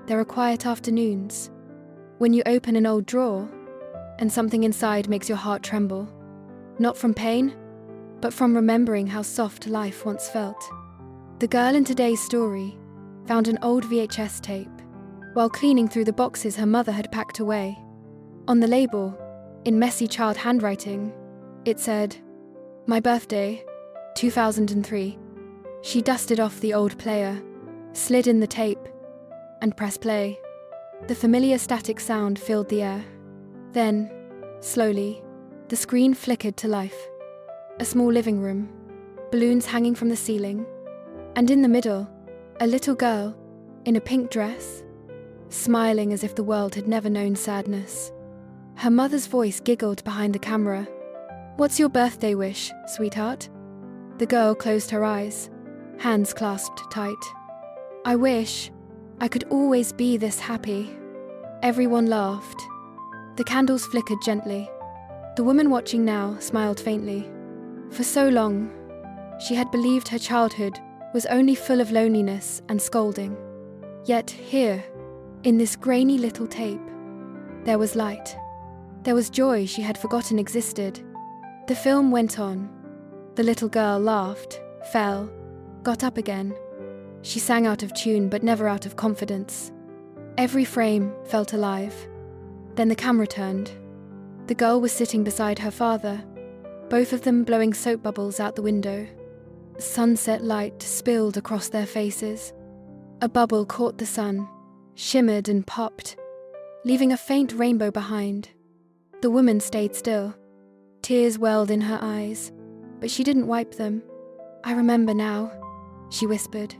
There are quiet afternoons when you open an old drawer and something inside makes your heart tremble. Not from pain, but from remembering how soft life once felt. The girl in today's story found an old VHS tape while cleaning through the boxes her mother had packed away. On the label, in messy child handwriting, it said, "My birthday, 2003. She dusted off the old player, slid in the tape, and pressed play. The familiar static sound filled the air. Then, slowly, the screen flickered to life. A small living room, balloons hanging from the ceiling, and in the middle, a little girl in a pink dress, smiling as if the world had never known sadness. Her mother's voice giggled behind the camera. "What's your birthday wish, sweetheart?" The girl closed her eyes, hands clasped tight. "I wish I could always be this happy." Everyone laughed. The candles flickered gently. The woman watching now smiled faintly. For so long, she had believed her childhood was only full of loneliness and scolding. Yet here, in this grainy little tape, there was light. There was joy she had forgotten existed. The film went on. The little girl laughed, fell, got up again. She sang out of tune but never out of confidence. Every frame felt alive. Then the camera turned. The girl was sitting beside her father, both of them blowing soap bubbles out the window. Sunset light spilled across their faces. A bubble caught the sun, shimmered and popped, leaving a faint rainbow behind. The woman stayed still. Tears welled in her eyes, but she didn't wipe them. "I remember now," she whispered.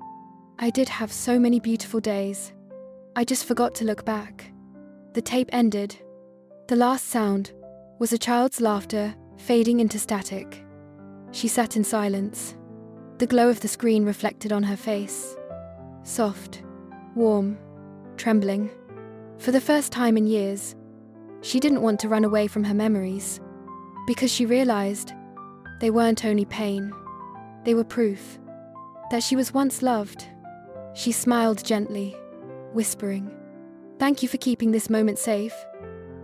"I did have so many beautiful days. I just forgot to look back." The tape ended. The last sound was a child's laughter fading into static. She sat in silence. The glow of the screen reflected on her face. Soft, warm, trembling. For the first time in years, she didn't want to run away from her memories, because she realized they weren't only pain, they were proof that she was once loved. She smiled gently, whispering, "Thank you for keeping this moment safe,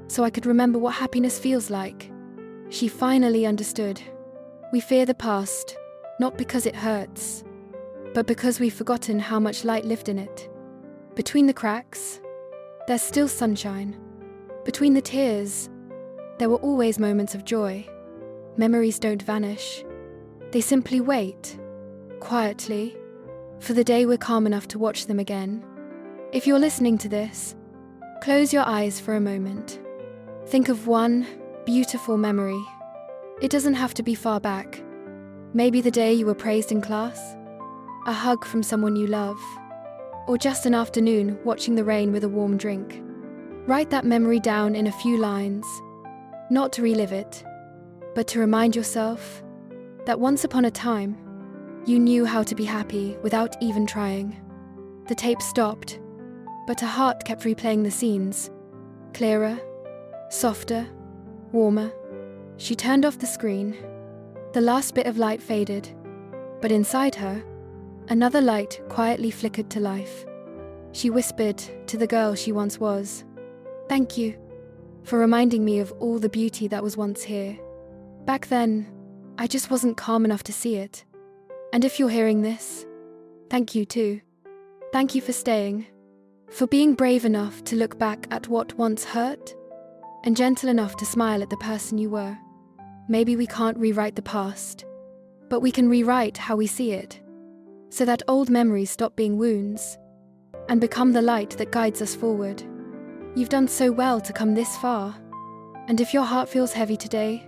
so I could remember what happiness feels like." She finally understood. We fear the past, not because it hurts, but because we've forgotten how much light lived in it. Between the cracks, there's still sunshine. Between the tears, there were always moments of joy. Memories don't vanish. They simply wait, quietly, for the day we're calm enough to watch them again. If you're listening to this, close your eyes for a moment. Think of one beautiful memory. It doesn't have to be far back. Maybe the day you were praised in class, a hug from someone you love, or just an afternoon watching the rain with a warm drink. Write that memory down in a few lines, not to relive it, but to remind yourself that once upon a time, you knew how to be happy without even trying. The tape stopped, but her heart kept replaying the scenes, clearer, softer, warmer. She turned off the screen. The last bit of light faded, but inside her, another light quietly flickered to life. She whispered to the girl she once was, "Thank you for reminding me of all the beauty that was once here. Back then, I just wasn't calm enough to see it. And if you're hearing this, thank you too. Thank you for staying, for being brave enough to look back at what once hurt, and gentle enough to smile at the person you were. Maybe we can't rewrite the past, but we can rewrite how we see it, so that old memories stop being wounds and become the light that guides us forward. You've done so well to come this far, and if your heart feels heavy today,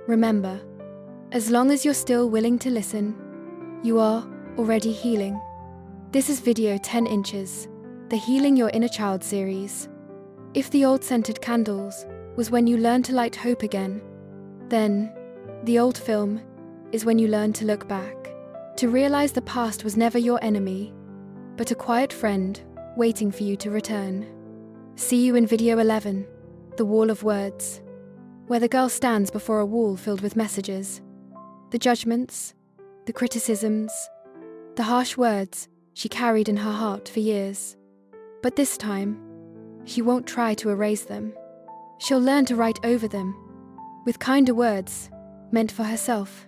remember, as long as you're still willing to listen, you are already healing. This is video 10 inches, the Healing Your Inner Child series. If the old scented candles was when you learned to light hope again, then the old film is when you learn to look back, to realize the past was never your enemy, but a quiet friend waiting for you to return. See you in video 11, The Wall of Words, where the girl stands before a wall filled with messages. The judgments, the criticisms, the harsh words she carried in her heart for years. But this time, she won't try to erase them. She'll learn to write over them, with kinder words meant for herself.